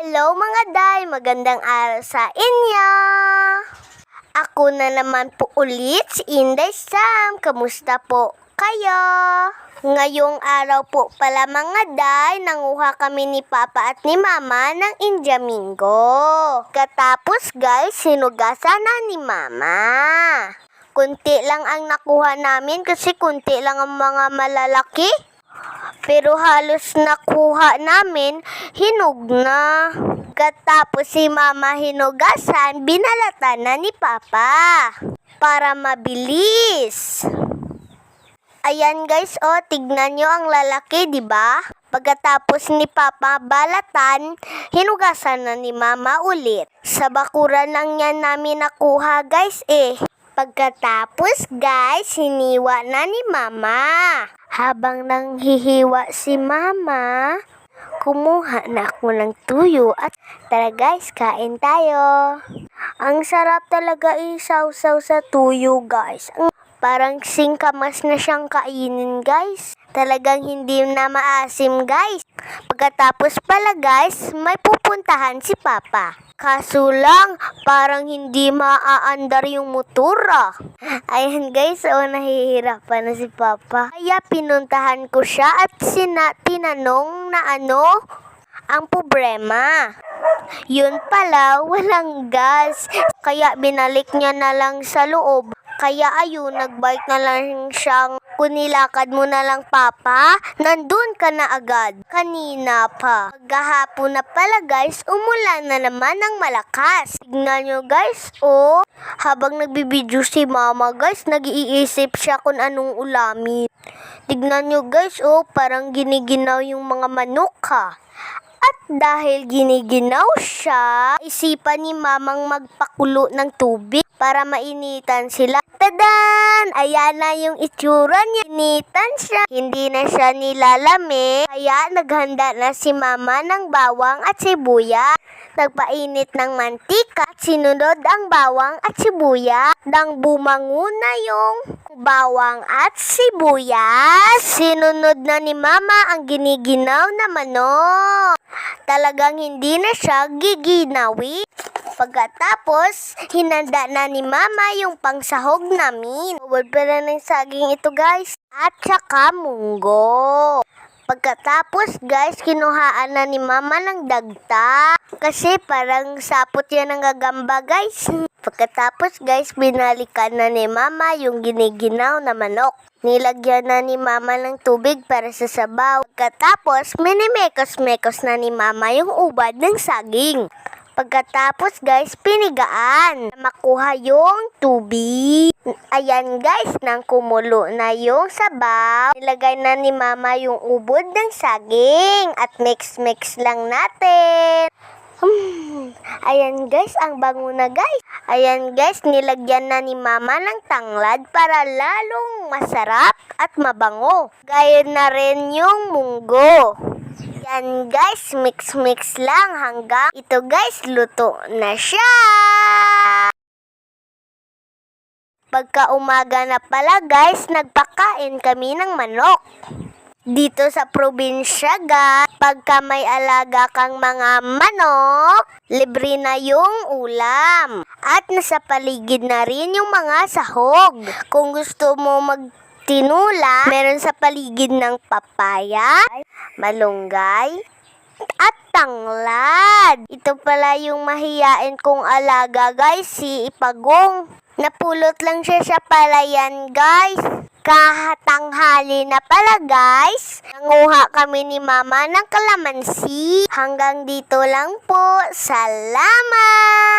Hello mga day, magandang araw sa inyo. Ako na naman po ulit si Inday Sam. Kamusta po kayo? Ngayong araw po pala mga day, nanguha kami ni Papa at ni Mama ng Indiamingo. Katapos guys, sinugasan na ni Mama. Kunti lang ang nakuha namin kasi kunti lang ang mga malalaki. Pero halos nakuha namin, hinog na. Katapos si Mama hinugasan, binalatan na ni Papa para mabilis. Ayan guys, tignan nyo ang lalaki, di ba? Pagkatapos ni Papa balatan, hinugasan na ni Mama ulit. Sa bakuran lang yan namin nakuha guys Pagkatapos guys, hiniwa na ni Mama. Habang nanghihiwa si Mama, kumuha na ako ng tuyo at tara guys, kain tayo. Ang sarap talaga isaw-saw sa tuyo guys. Parang singkamas na siyang kainin guys. Talagang hindi na maasim guys. Pagkatapos pala guys, may pupuntahan si Papa. Kaso lang, parang hindi maaandar yung motor Ayan guys, nahihirapan na si Papa. Kaya pinuntahan ko siya at tinanong na ang problema. Yun pala, walang gas. Kaya binalik niya na lang sa loob. Kaya ayun, nagbike na lang siyang, kunilakad mo na lang Papa, nandun ka na agad. Kanina pa. Maghahapon na pala guys, umulan na naman ng malakas. Tignan nyo guys, habang nagbibideo si Mama guys, nag-iisip siya kung anong ulamin. Tignan nyo guys, parang giniginaw yung mga manok At dahil giniginaw siya, isipan ni Mamang magpakulo ng tubig para mainitan sila. Tadan! Ayan na yung itsura niya. Initan siya. Hindi na siya nilalami. Kaya naghanda na si Mama ng bawang at sibuyas. Nagpainit ng mantika at sinunod ang bawang at sibuyas. Nang bumango na yung bawang at sibuyas, sinunod na ni Mama ang giniginaw na manok. Talagang hindi na siya giginawi. Pagkatapos, hinanda na ni Mama yung pangsahog namin. Huwag pala ng saging ito guys. At saka munggo. Pagkatapos guys, kinuhaan na ni Mama ng dagta. Kasi parang sapot yan ng gagamba guys. Pagkatapos guys, binalikan na ni Mama yung giniginaw na manok. Nilagyan na ni Mama ng tubig para sa sabaw. Pagkatapos, minimekos-mekos na ni Mama yung ubad ng saging. Pagkatapos guys, pinigaan. Makuha yung tubig. Ayan guys, nang kumulo na yung sabaw, nilagay na ni Mama yung ubod ng saging. At mix-mix lang natin. Ayan guys, ang bango na guys. Ayan guys, nilagyan na ni Mama ng tanglad para lalong masarap at mabango. Gaya na rin yung munggo. Yan guys, mix-mix lang hanggang ito guys, luto na siya. Pagka umaga na pala guys, nagpakain kami ng manok. Dito sa probinsya guys, pagka may alaga kang mga manok, libre na yung ulam. At nasa paligid na rin yung mga sahog. Kung gusto mo magtinula, meron sa paligid ng papaya, malunggay, at tanglad. Ito pala yung mahiyain kong alaga guys, si Ipagong. Napulot lang siya sa palayan guys. Kahatanghali na pala guys, nanguha kami ni Mama ng kalamansi. Hanggang dito lang po. Salamat!